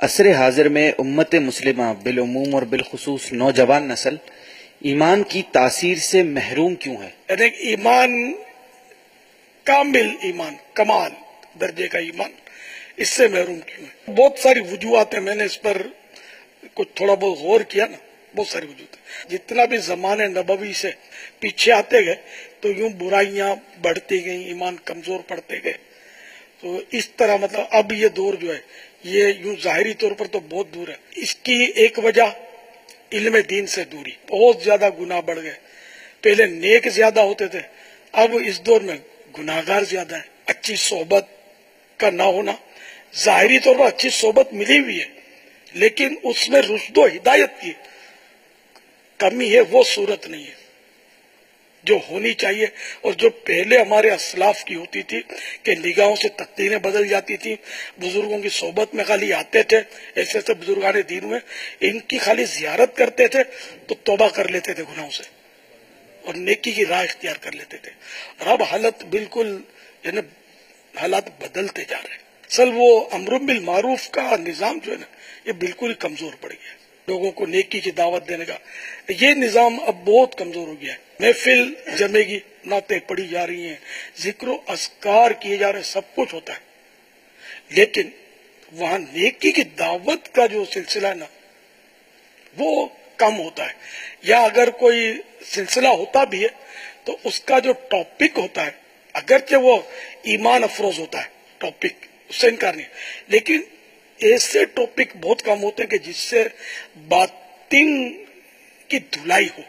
عصر حاضر میں امت مسلمہ بالعموم اور بالخصوص نوجوان نسل ایمان کی تاثیر سے محروم کیوں ہے؟ یعنی ایمان، کامل ایمان، کمال درجے کا ایمان، اس سے محروم کیوں ہے؟ بہت ساری وجوہات ہیں، میں نے اس پر کچھ تھوڑا بہت غور کیا نا، بہت ساری وجوہات ہیں۔ جتنا بھی زمانے نبوی سے پیچھے آتے گئے تو یوں برائیاں بڑھتی گئیں، ایمان کمزور پڑتے گئے۔ تو اس طرح مطلب اب یہ دور جو ہے یہ یوں ظاہری طور پر تو بہت دور ہے۔ اس کی ایک وجہ علم دین سے دوری، بہت زیادہ گناہ بڑھ گئے۔ پہلے نیک زیادہ ہوتے تھے، اب اس دور میں گناہگار زیادہ ہیں۔ اچھی صحبت کا نہ ہونا، ظاہری طور پر اچھی صحبت ملی ہوئی ہے لیکن اس میں رشد و ہدایت کی کمی ہے، وہ صورت نہیں ہے جو ہونی چاہیے، اور جو پہلے ہمارے اسلاف کی ہوتی تھی کہ نگاہوں سے تقدیریں بدل جاتی تھی، بزرگوں کی صحبت میں خالی آتے تھے، ایسے ایسے بزرگان دین میں ان کی خالی زیارت کرتے تھے تو توبہ کر لیتے تھے گناہوں سے اور نیکی کی راہ اختیار کر لیتے تھے۔ اور اب حالت بالکل، یعنی حالات بدلتے جا رہے ہیں۔ اصل وہ امر بالمعروف کا نظام جو ہے نا، یہ بالکل ہی کمزور پڑ گیا ہے۔ لوگوں کو نیکی کی دعوت دینے کا یہ نظام اب بہت کمزور ہو گیا ہے۔ محفل جمے گی، نعتیں پڑھی جا رہی ہیں، ذکر و اذکار کیے جا رہے ہیں، سب کچھ ہوتا ہے، لیکن وہاں نیکی کی دعوت کا جو سلسلہ ہے نا وہ کم ہوتا ہے، یا اگر کوئی سلسلہ ہوتا بھی ہے تو اس کا جو ٹاپک ہوتا ہے اگرچہ وہ ایمان افروز ہوتا ہے، ٹاپک اس سے انکار نہیں، لیکن ایسے ٹاپک بہت کم ہوتے ہیں کہ جس سے باطن کی دھلائی ہو،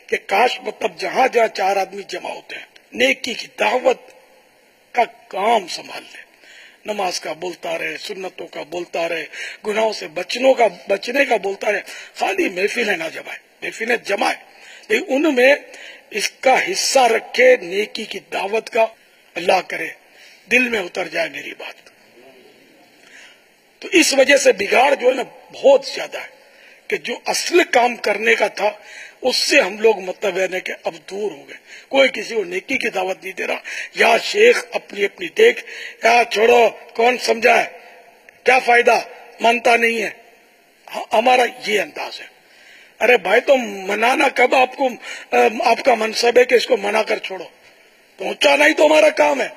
کہ کاش مطلب جہاں جہاں چار آدمی جمع ہوتے ہیں نیکی کی دعوت کا کام سنبھال لے، نماز کا بولتا رہے، سنتوں کا بولتا رہے، گناہوں سے بچنے کا بولتا رہے، خالی محفلیں نہ جمائے، محفلیں جمائے لیکن ان میں اس کا حصہ رکھے، نیکی کی دعوت کا، اللہ کرے دل میں اتر جائے میری بات۔ تو اس وجہ سے بگاڑ جو ہے نا بہت زیادہ ہے، کہ جو اصل کام کرنے کا تھا اس سے ہم لوگ مطلب ہے کہ اب دور ہو گئے۔ کوئی کسی کو نیکی کی دعوت نہیں دے رہا، یا شیخ اپنی اپنی دیکھ، یا چھوڑو کون سمجھائے، کیا فائدہ، مانتا نہیں ہے، ہمارا یہ انداز ہے۔ ارے بھائی تو منانا کب آپ کا منصب ہے کہ اس کو منا کر چھوڑو؟ پہنچانا ہی تو ہمارا کام ہے۔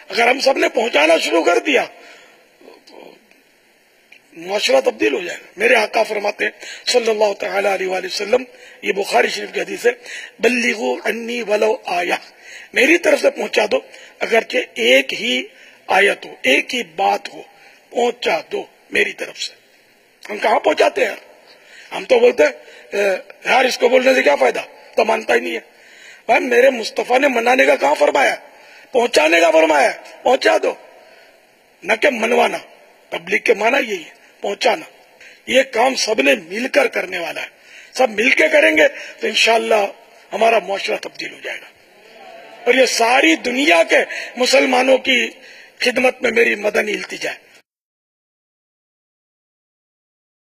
اگر ہم سب نے پہنچانا شروع کر دیا معاشرہ تبدیل ہو جائے گا۔ میرے آقا فرماتے ہیں صلی اللہ تعالی علیہ وآلہ وسلم، یہ بخاری شریف کی حدیث ہے، بلغوا عنی ولو آیہ، میری طرف سے پہنچا دو اگرچہ ایک ہی آیت ہو، ایک ہی بات ہو، پہنچا دو میری طرف سے۔ ہم کہاں پہنچاتے ہیں؟ ہم تو بولتے ہیں یار اس کو بولنے سے کیا فائدہ، تو مانتا ہی نہیں ہے۔ بھائی میرے مصطفیٰ نے منانے کا کہاں فرمایا، پہنچانے کا فرمایا، پہنچا دو، نہ کہ منوانا۔ تبلیغ کے معنی یہی ہے، پہنچانا۔ یہ کام سب نے مل کر کرنے والا ہے، سب مل کے کریں گے تو انشاءاللہ ہمارا معاشرہ تبدیل ہو جائے گا۔ اور یہ ساری دنیا کے مسلمانوں کی خدمت میں میری مدنی التجا ہے۔